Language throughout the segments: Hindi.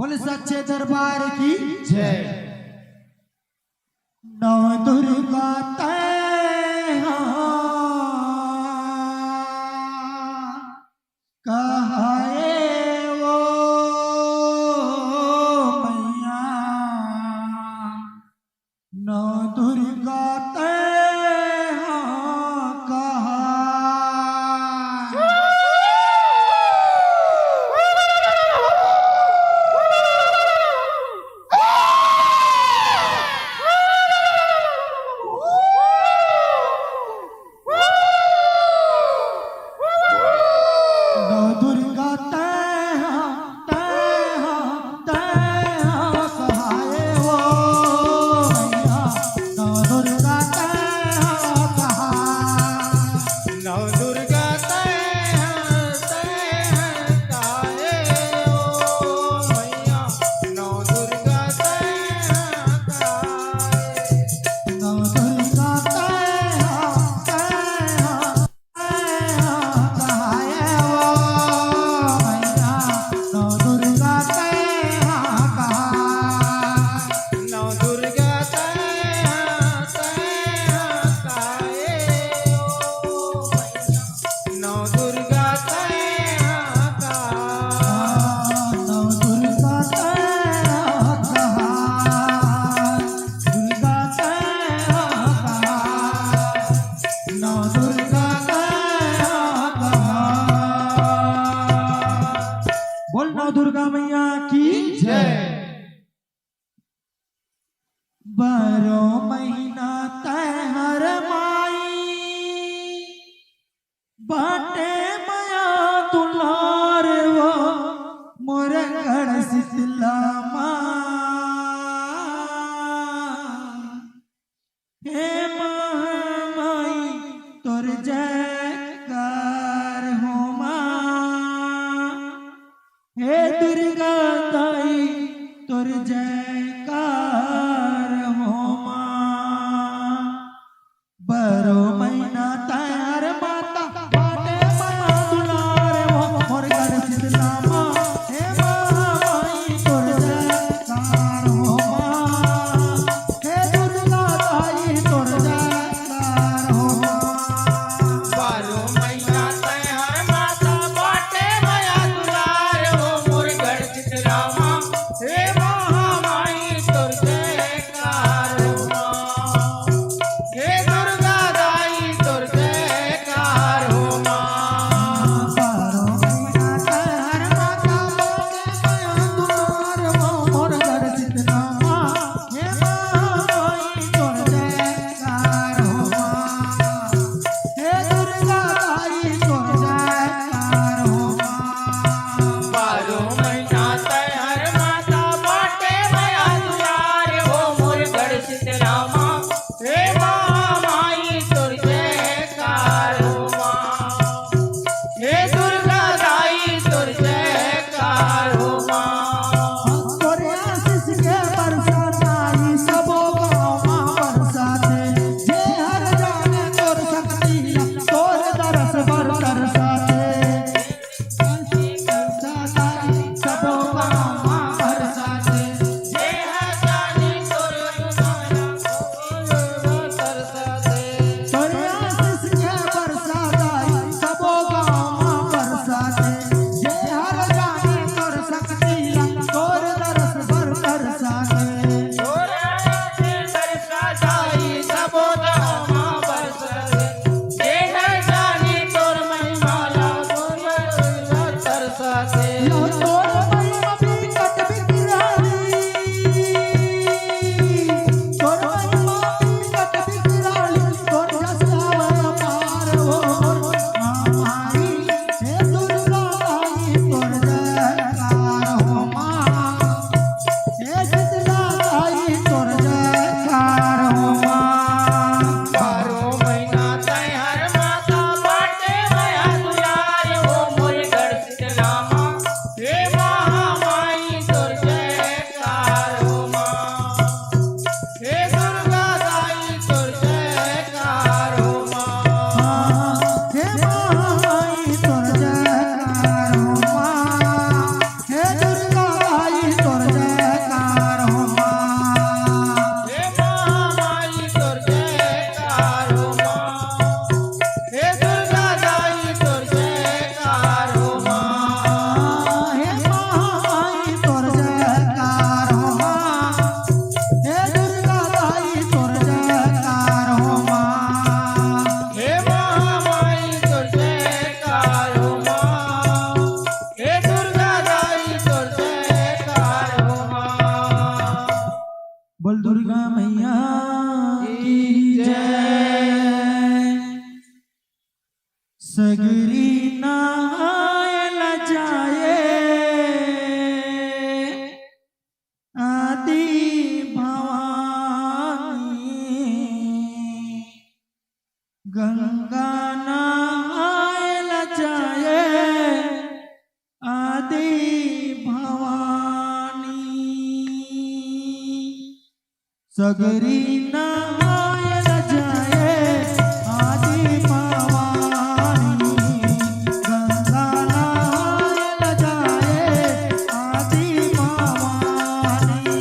बोल सच्चे दरबार की जय। नौ दुर्गा तय कहाए वो मैया, नौ दुर्गा तय कहा। दुर्गा मैया की जय। बारो महीना तहर माई बाटे मया दुलार वो मोर गढ़ शीतला हे माई तोर जयकार हो माँ, हे दुर्गा ताई तोर जयकार हो माँ। बरो महीना तैयार माता बाटे माया दुलार वो मोर घर शीतला माँ, हे माई सगरी नहायल जाए आदि भवानी, गंगा नहायल जाए आदि भवानी।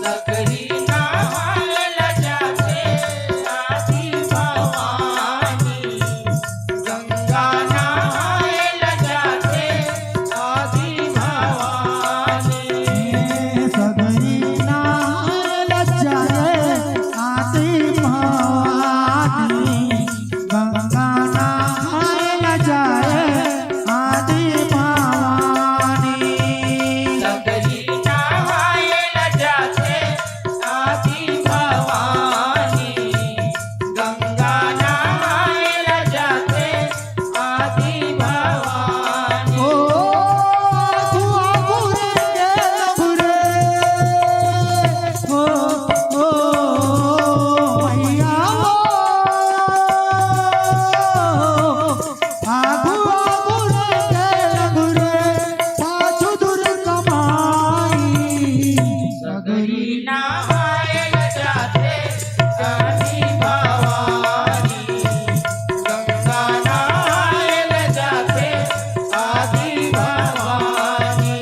सगरी नहायल जाते आदि भवानी, गंगा नहायल जाते आदि भवानी। सगरी नहायल जाए आदि भवानी, गंगा नहायल जाए आदि भवानी। सगरी नहायल जाते आदि भवानी, गंगा नहायल जाते आदि भवानी। ओ गुरे गुरे ओ मैया आगु गुरे पाछू दूर कमाई। सगरी नहायल जाते आदि भवानी, गंगा नहायल जाते आदि भवानी।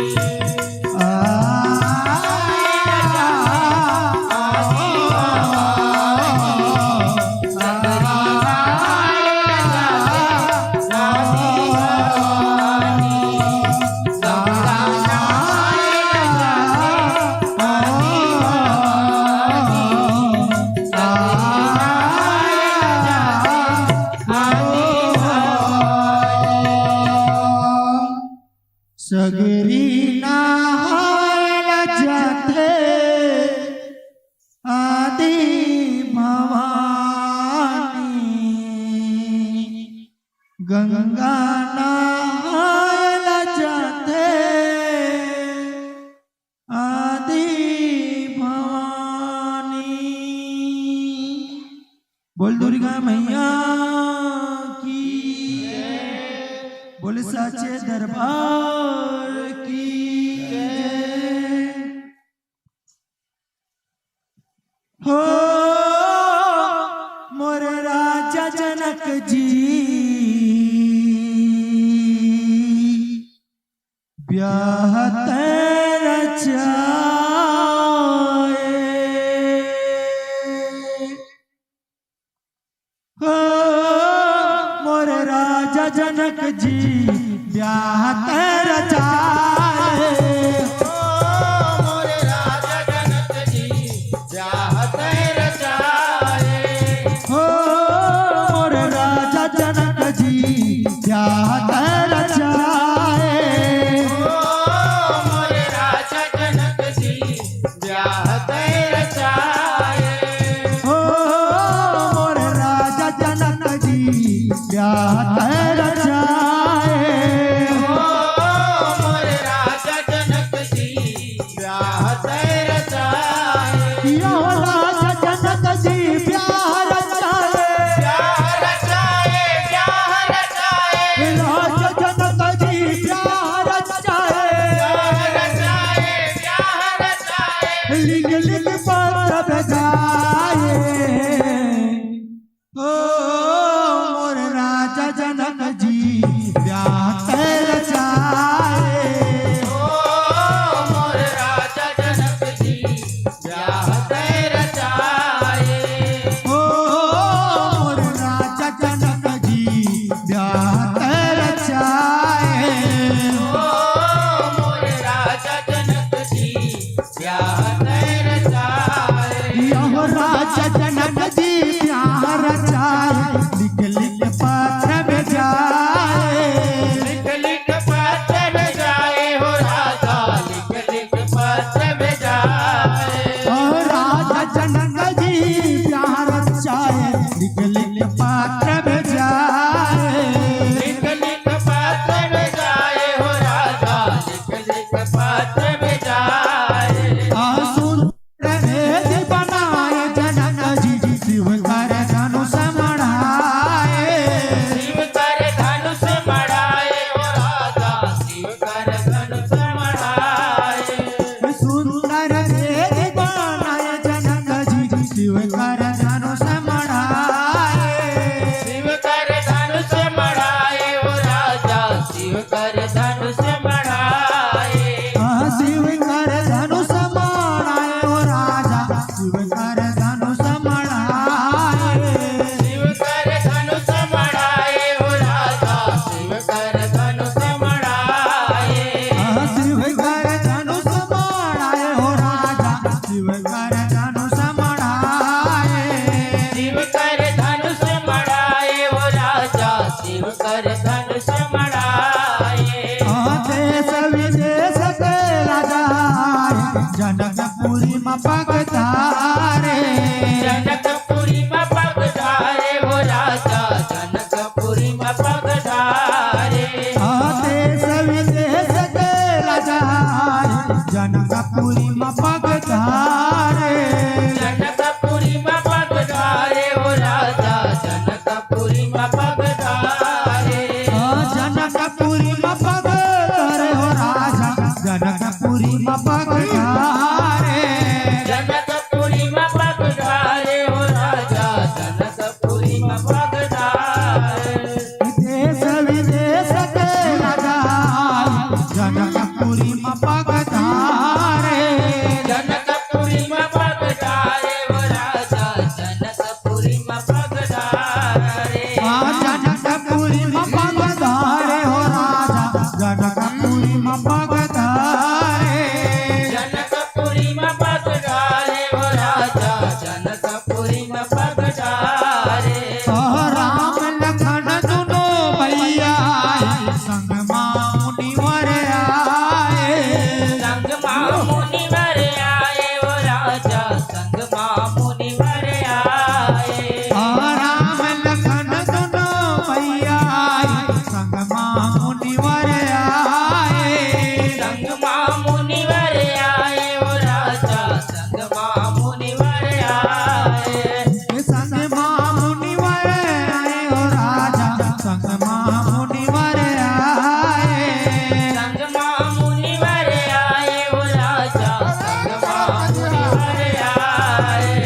सगरी नहायल जाते आदि भवानी, गंगा नहायल जाते आदि भवानी। बोल दुर्गा मैया की, बोल साचे दरबार की जय। हो मोर राजा जनक जी ब्याह रचाए। हो मोर राजा जनक जी ब्याह रचाए। मोरे राजा जनक जी ब्याहत रचाए। हो मोर राजा जनक जी ब्याह रचाए। मोरे राजा जनक जी ब्याहत रचाए। हो मोर राजा जनक जी ब्याह रचाए। मोरे कर धनुष बढ़ाए शिव कर धनुष बढ़ाए हो राजा शिव कर धनुष बढ़ाए शिव कर धनुष बढ़ाए हो राजा शिव कर धनुष बढ़ाए शिव कर धनुष बढ़ाए हो राजा शिव कर धनुष बढ़ाए शिव कर धनुष बढ़ाए हो राजा शिव कर धनुष बढ़ाए देश विदेश के राजा जनकपुरी में पगधारे जनकपुरी में पगधारे हो राजा जनकपुरी में पगधारे देश विदेश के राजा जनकपुरी में पगधारे जनकपुरी में पगधारे हो राजा जनकपुरी में पगधारे जनकपुरी में पगधारे हो राजा जनकपुरी में पगधारे जनकपुरी में पगधारे हो राजा जनकपुरी में पगधारे देश विदेश के राजा जनकपुरी में पगधारे जनकपुरी में पगधारे हो राजा जनकपुरी में पगधारे जनकपुरी में पगधारे हो राजा जनकपुरी में पगधारे जनकपुरी में पगधारे हो राजा जनकपुरी में पगधारे राम लखन दुनो भैया संग मुनिवर आए संग मुनि वर आए हो राजा संग मुनि वर आए राम लखन दुनो भैया संग मुनिवर आए संग मुनि वर आए हो राजा संग मुनि वर आए संग मुनिवर आए हो राजा संग मुनिवर आए संग मुनि वर आए हो राजा संग मुनि वर आए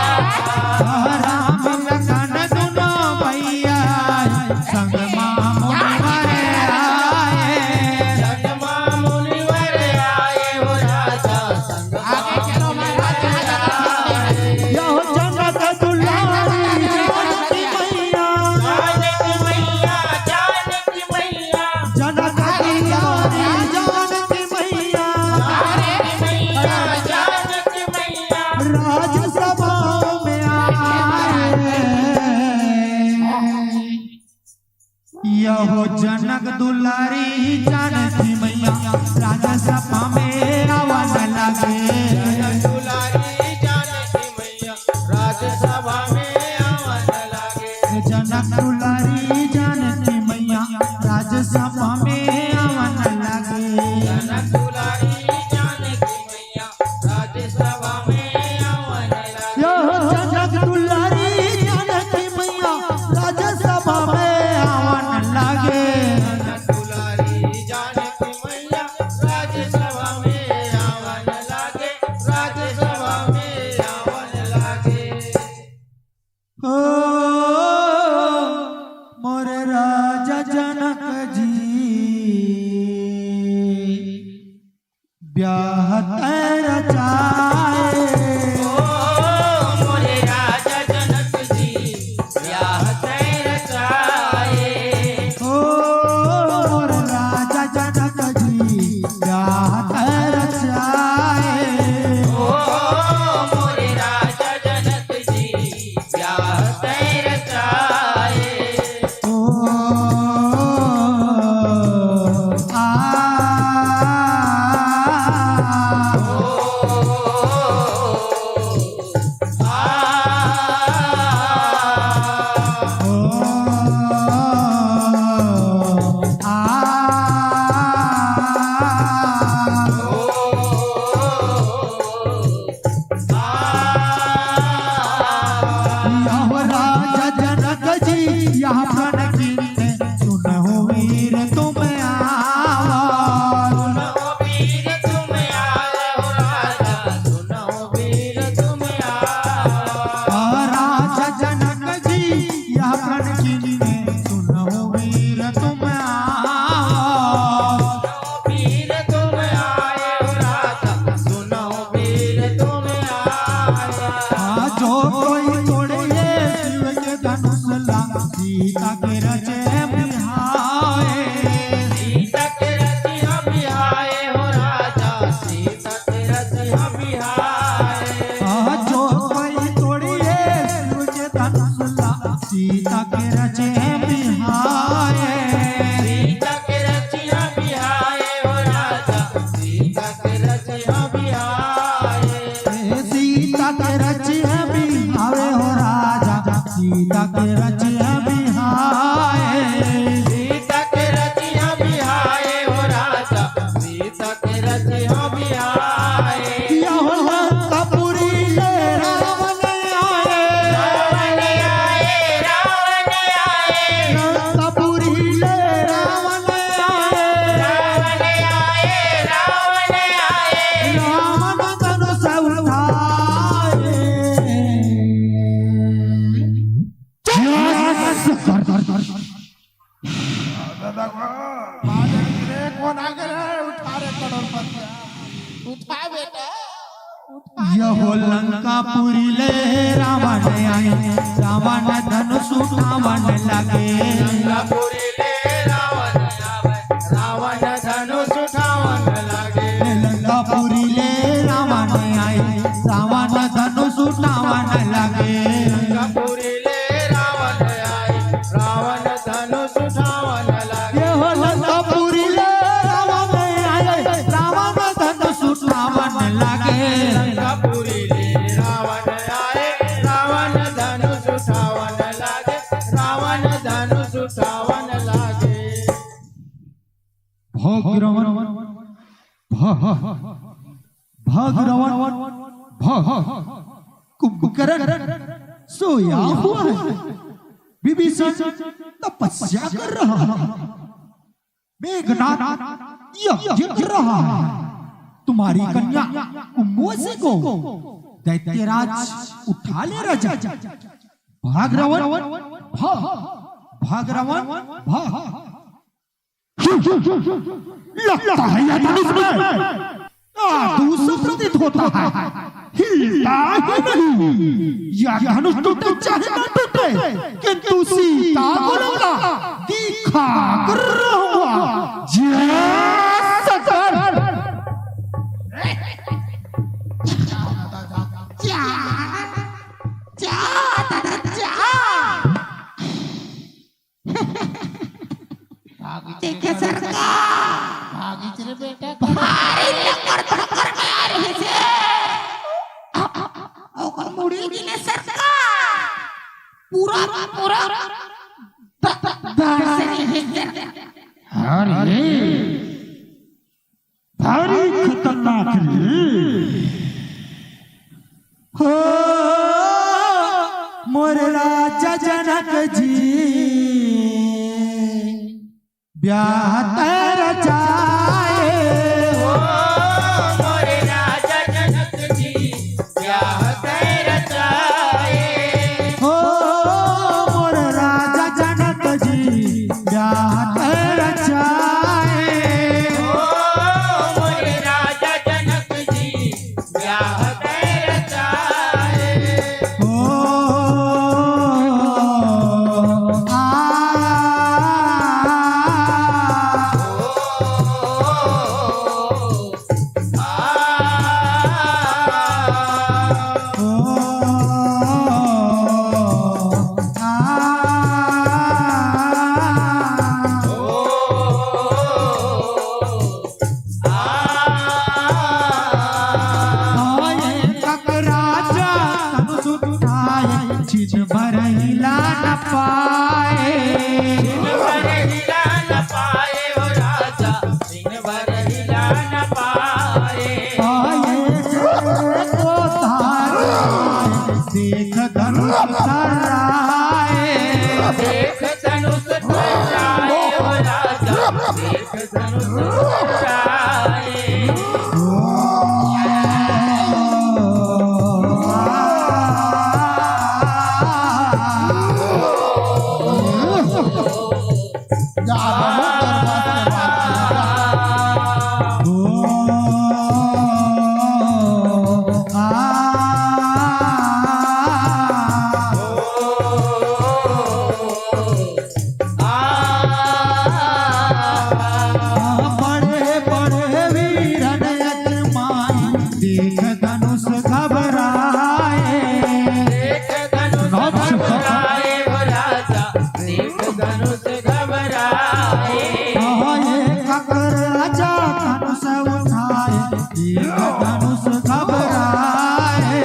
राम लखन दुनो भैया संग मुनिवर आए संग मुनि वर आए हो राजा संग मुनि वर आए यो जनक दुलारी जानकी मैया जानकी मैया जानकी मैया जनक दुलारी जानकी मैया जानकी मैया जानकी मैया राजसभा में आए यहो जनक दुलारी जानकी मैया राजसभा में आवन लगे दुलारी जानकी मैया राजसभा में आवन लगे जनक दुलारी जानकी मैया राजसभा में आवन लगे जनक दुलारी जानकी मैया राजसभा में आवन लगे यो जनक दुलारी जानकी मैया राजसभा में आवन लगे जनक दुलारी बिहाए जो कोई तोड़िए शिव के धनुष ला सीता के रचे बिहाए सीता के रचिया बिहाए हो राजा सीता के रचिया बिहाए सीता के रचे बिहावे हो राजा सीता के रचे बिहाए सीता के रचिया बिहाए हो राजा सीता के रचिया बिहाए कपूरी ले रावण आए रावण आए रावण आए कपूरी ले रावण आए रावण आए रावण आए रावण धनुष उठाए उठा बेटा यहो लंकापुरी ले रावण आए रावण धनुष उठावन लगे लंकापुरी ले रावण आवे रावण धनुष उठावन लागे लंकापुरी ले रावण आए रावण धनुष उठावन लगे लंकापुरी ले रावण आए रावण धनुष उठावन लागे यहो लंकापुरी ले रावण आए रावण धनुष उठावन लगे लंकापुरी ले रावण आए रावण धनुष उठावन लागे रावण धनुष उठावन लागे भाग्रवन कुंभकर्ण सोया हुआ है विभीषण तपस्या कर रहा है मेघनाद यज्ञ कर रहा है तुम्हारी कन्या कुंभोसी को दैत्यराज उठा ले राजा भाग्रवन भाग्रवन लगता है यह धनुष में दूसरा प्रतीत होता है हिलता ही नहीं यह धनुष टूटे चाहे न टूटे किंतु सीता को लगा दिखा कर रहूंगा जय सकर देखे सरकार भागी चले बेटा भारी टक्कर टक्कर में आ रही है और मुड़ी की ने सरकार पूरा पूरा दार से नहीं अरे भारी खतरनाक हो मोर राजा जनक जी ब्याह तेरा चाहे ओ मोरे राजा जनक जी ब्याह तेरा चाहे हो मोर राजा जनक जी ब्याह तेरा चाहे ओ मोरे राजा जनक जी ब्याह तेरा चाहे हो चीज भरहिला न पाए दिन भर हिला न पाए हो राजा दिन भर हिला न पाए को तारे देख धनुष सराए देख धनुष सराए हो राजा देख धनुष सराए धनुष घबराए देख धनुष घबराए वो राजा देख धनुष घबराए एक राजा धनुष उठाए एक धनुष घबराए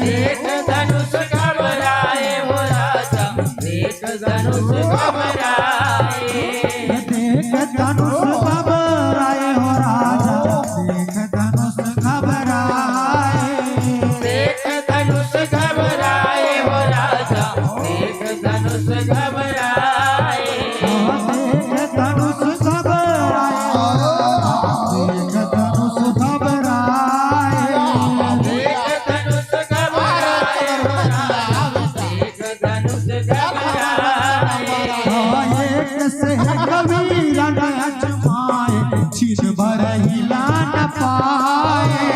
देख धनुष घबराए वो राजा देख धनुष घबराए देख धनुष घबराए हो राजा देख धनुष घबराए देख धनुष घबराए वो राजा देख धनुष घबराए देख धनुष घबराए देख धनुष घबराए देख धनुष घबराए वो राजा देख धनुष घबराए एक से कबीरा न अजमाए छिन भर हिला न पाए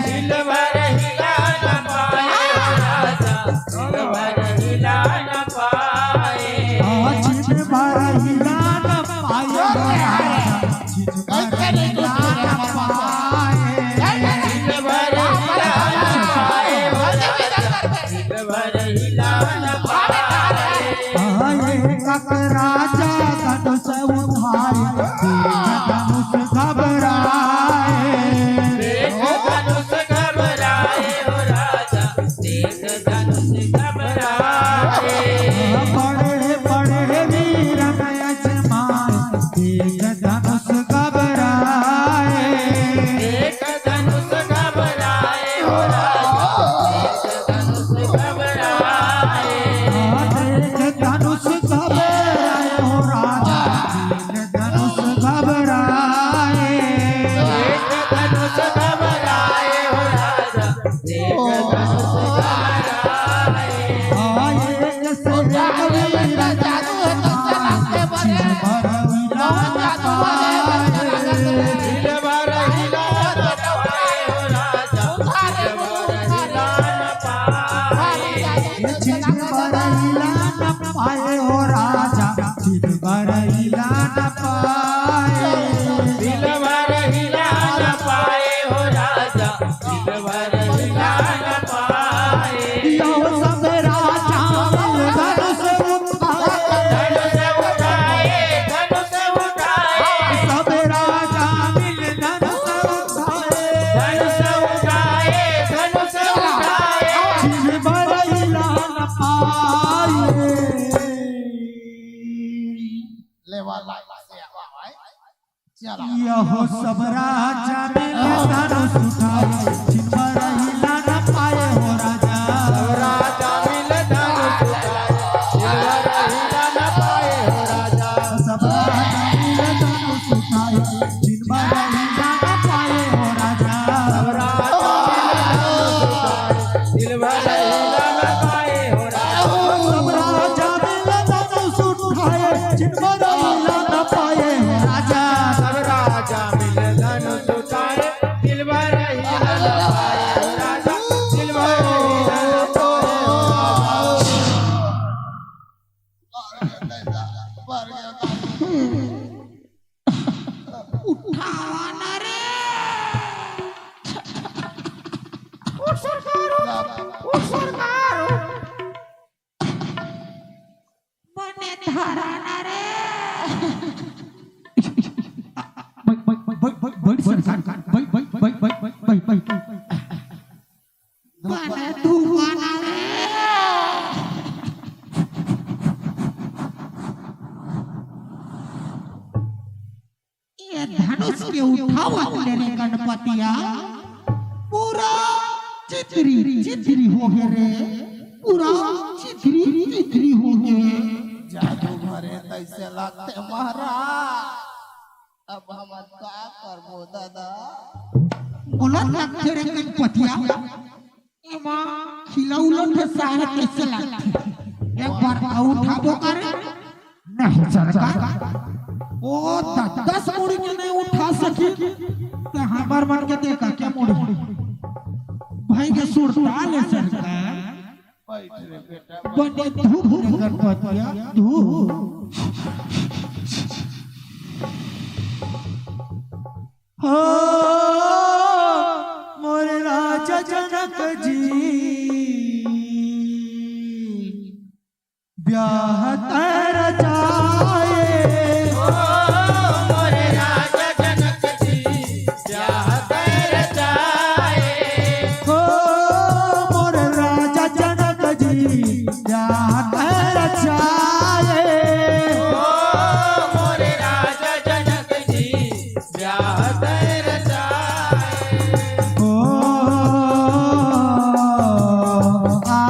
दिलबर हिला न पाए वो राजा दिलबर हिला न पाए छिन भर हिला न पाए छिन भर हिला न पाए दिलबर हिला न पाए वो राजा दिलबर हिला न पाए एक राजा धनुष उठाए देख धनुष घबराए देख धनुष घबराए वो राजा देख धनुष घबराए बड़े बड़े वीर न अजमाए देख धनुष घबराए देख धनुष घबराए वो राजा देख धनुष घबराए देख धनुष घबराए हो राजा देख धनुष घबराए देख धनुष घबराए हो राजा देख धनुष घबराए एक से वीर न जादू है तो चलाते बड़े बहुत जादू है दिलबर हिला न पाए हो राजा दिलबर हिला न पाए छिन भर हिला न पाए हो राजा छिन भर हिला न पाए दिलबर हिला न पाए हो राजा दिलबर हिला न पाए यो सब राजा मिल धनुष उठाए धनुष उठाए धनुष उठाए सब राजा मिल धनुष उठाए धनुष उठाए धनुष उठाए छिन भर हिला न पाए लेवा से आवा भाई चला यहो सब राजा मिल धनुष उठाए छिन भर हिला न पाए हो राजा राजा मिल धनुष उठाए दिलबर हिला न पाए हो राजा सब राजा मिल धनुष उठाए छिन भर हिला न पाए हो राजा दिलबर हिला न पाए हो राजा सब राजा मिल धनुष उठाए छिन भर हिला न पाए हो राजा सब राजा मिल धनुष उठाए दिलबर हिला न पाए हो राजा दिलबर हिला न पाए हो उठावाना रे मने धराना रे मने धुवाना रे ये धनुष के उठावा रे गणपतिया पूरा चित्री हो गए रे पूरा चित्री हो गए जादू घरे कैसे लगते महाराज अब हम का करबो दादा बोला लगते रे गणपतिया एमा खिलौलन के सारे कैसे लगते एक बार उठाबो करे नहीं सरकार ओ 10 मुड़ी के नहीं उठा सकी तो हमार मन के देखा क्या मुड़ी भाई के सुरता ले सरकार बैठ रे बेटा बने धूप रे गणपतिया धूप हो मोरे राजा जनक जी ब्याह तर जाए मोरे राजा जनक जी ब्याह कर जाए हो मोर राजा जनक जी ब्याह तर जाए मोरे राजा जनक जी ब्याह कर जाए हो आ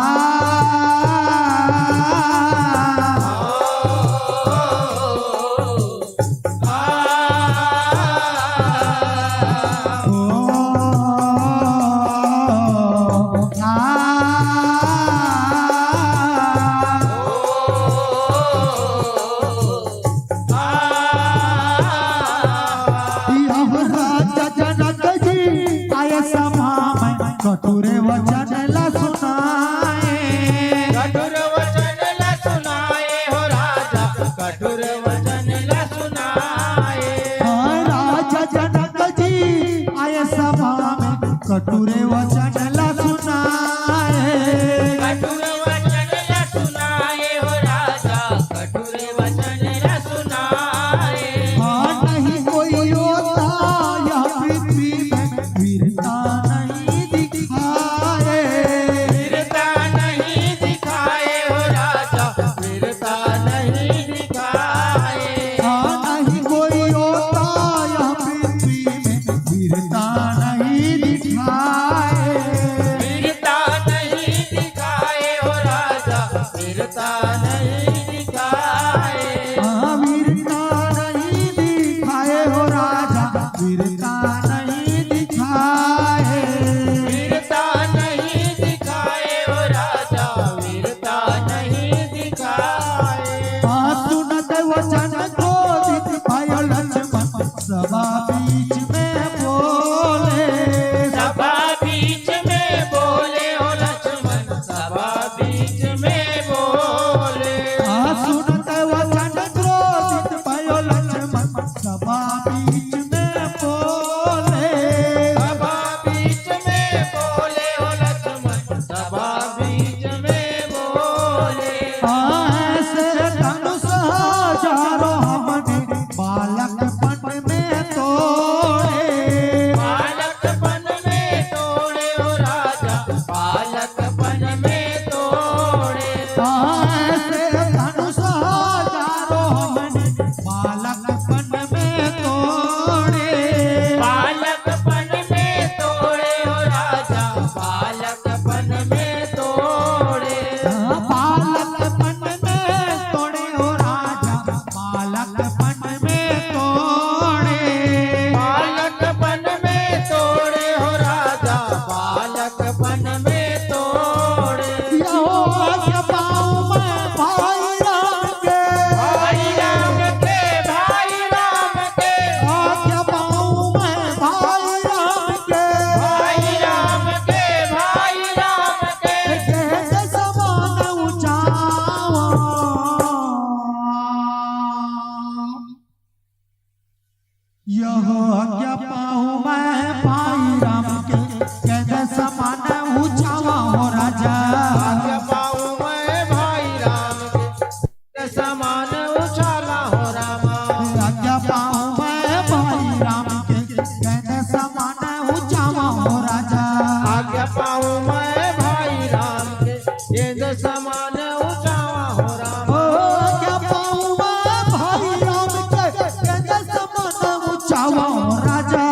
कटुरे वचन ला सुनाए कठोर वचन ला सुनाए हो राजा कठोर वचन ला सुनाए राजा जनक जी आए सभा में कटुरे वचन ला सुनाए कठोर वचन ला सुनाए हो राजा कठोर वचन ला सुनाए नहीं कोई होता यह पृथ्वी में वीरता नहीं दिखाए वीरता नहीं दिखाए हो राजा वीरता नहीं दिखाए नहीं कोई होता यह पृथ्वी में वीरता नहीं दिखाए वीरता नहीं दिखाए हो राजा वीरता नहीं दिखाए वीरता नहीं दिखाए हो राजा वीरता नहीं दिखाए वीरता नहीं दिखाए हो राजा वीरता नहीं दिखाए सुनत वचन क्रोधित भयो लक्ष्मण सभा बीच में बोले सभा बीच में बोले हो लक्ष्मण सभा बीच में बोले सुनत वचन क्रोधित भयो लक्ष्मण सभा बीच में बोले सभा बीच में बोले हो लक्ष्मण सभा बीच में बोले ऐसे धनुष हजारों हमने बालकपन में तोड़े बालकपन में तोड़े हो राजा बालकपन में तोड़े ऐसे धनुष हजारों हमने बालकपन में तोड़े बालकपन में तोड़े हो राजा बालकपन में तोड़े बालकपन में तोड़े हो राजा बालकपन में तोड़े बालकपन में तोड़े हो राजा बालकपन में तोड़े यहोवा के पाँव में भाई राम के भाई राम के भाई राम के आज्ञा पाँव में भाई राम के भाई राम के भाई राम के जैसे समान ऊंचावा यह आज्ञा पाँव में भाई राम के कैसे समान ऊंचावा हो राजा आज्ञा पाऊं मैं भाई राम के समान उछाला हो रामा आज्ञा पाँव में भाई राम के कैसे समान ऊंचावा हो राजा आज्ञा पाऊं मैं भाई राम के ये जो समान उछावा हो रामा आज्ञा पाँव में भाई राम के कैसे समान ऊंचावा हो राजा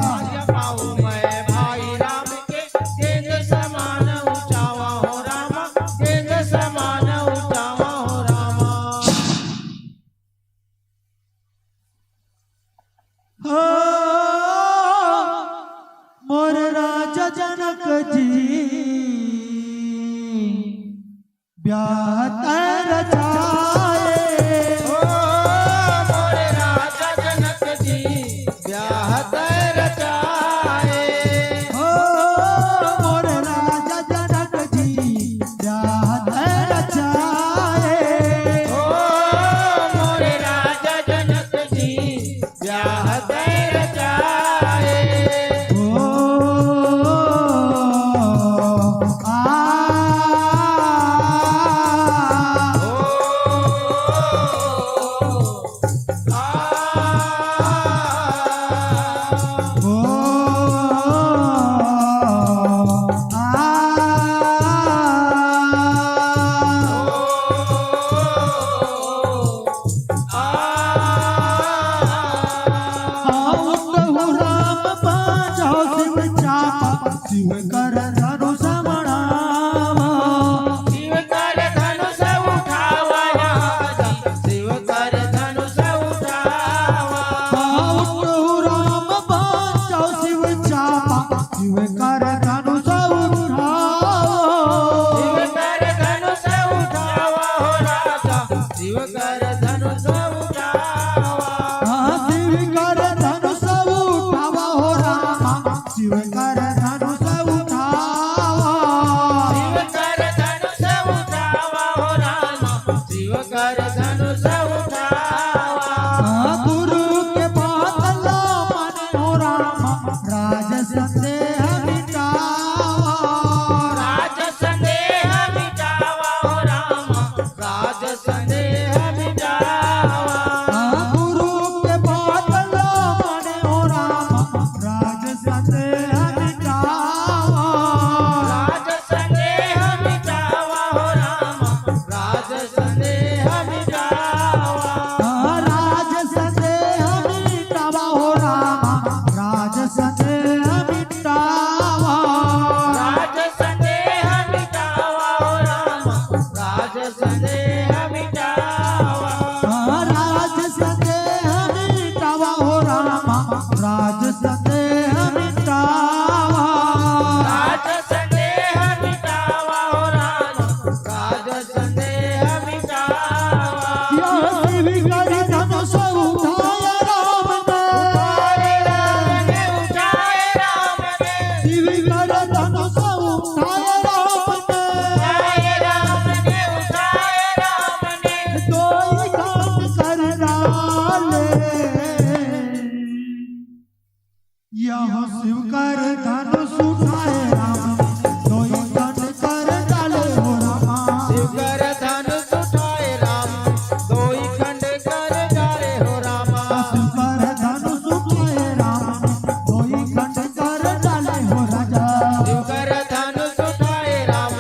आज्ञा पाऊं मैं भाई राम के ये जो समान उछावा हो रामा ये जो समान उछावा हो रामा मोर राजा जनक जी ब्याह तर जाए ओ मोरे राजा जनक जी ब्याह कर जाए हो मोर राजा जनक जी ब्याह तर जाए ओ मोरे राजा जनक जी ब्याह कर जाए हो धनुष मणावा शिव कर धनुष उठावा राजा शिव कर धनुष उठावा उठो राम बचाओ शिव चापा शिव कर धनुष उठावा शिव कर धनुष उठावा शिव कर धनुष उठावा हो रामा शिव कर धनुष उठावा शिव कर धनुष उठावा हो रामा शिव कर धनुष उठावा गुरु के बादला माने हो रामा राज संदेह मिटावा राज संदेह मिटावा हो रामा राज संदेह मिटावा गुरु के बादला माने हो रामा राज संदेह मिटावा राज संदेह मिटावा हो रामा राज संदेह मिटावा राज संदेह मिटावा हो रामा राज संदेह मिटावा राज संदेह मिटावा हो रामा राज संदेह मिटावा राज संदेह मिटावा हो रामा राज संदेह मिटावा राज संदेह मिटावा हो रामा राज संदेह मिटावा या शिव कर धनुष उठाया राम ने उठाए राम ने शिव कर धनुष उठाया राम ने उठाए राम ने कोई काम कर डाले यह शिव कर धनुष उठाए राम कोई काम कर डाले हो रामा शिव कर धनुष उठाए राम दोई खंड कर डाले हो रामा शिव कर धनुष उठाए राम कोई खंड कर डाले हो राजा शिव कर धनुष उठाए राम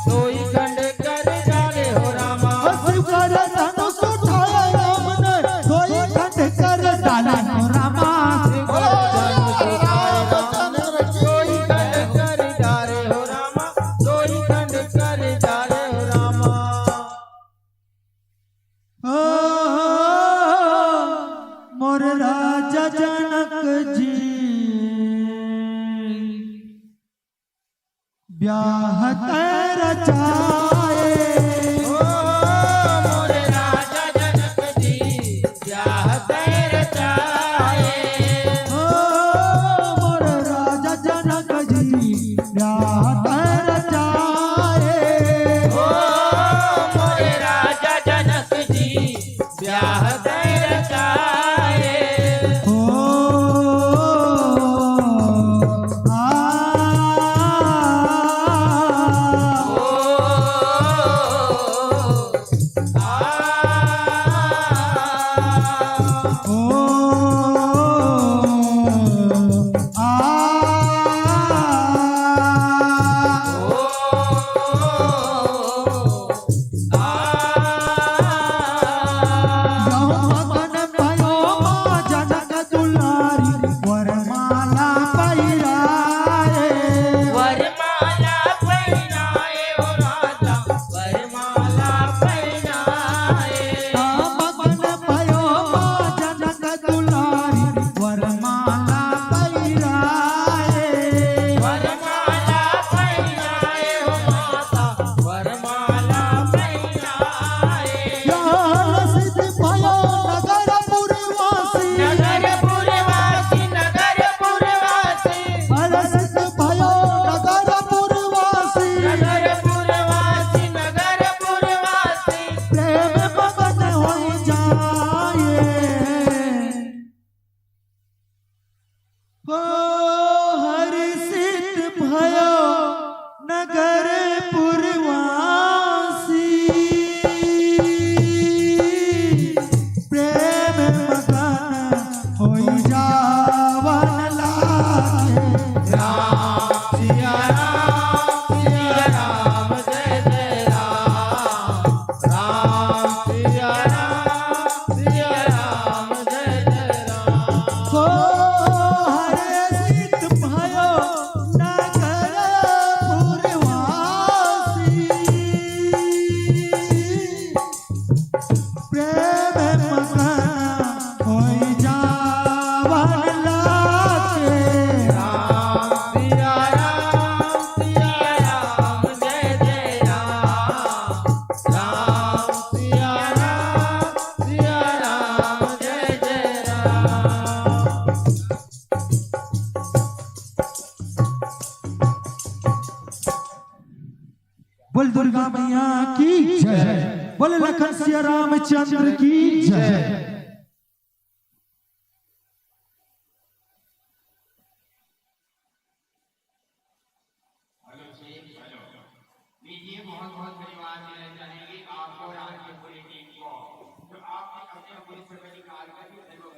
दोई खंड कर डाले हो रामा शिव कर धनुष उठाए राम ने कोई खंड कर डाले हो रामा शिव कर धनुष उठाए राम दोई खंड कर डाले हो रामा दोई खंड कर डाले हो रामा मोर राजा जनक जी ब्याह कर रचाए मोरे राजा जनक जी ब्याह कर रचाए मोर राजा जनक जी ब्याह कर रचाए मोरे राजा जनक जी ब्याह कर रचाए हो आ बोल दुर्गा मैया की जय, बोले लखन सिया रामचंद्र की जय। लीजिए बहुत बहुत धन्यवाद देना चाहेंगे आपको और आपकी पूरी टीम को जो आपने अपने अपने समय निकाल कर भी धन्यवाद।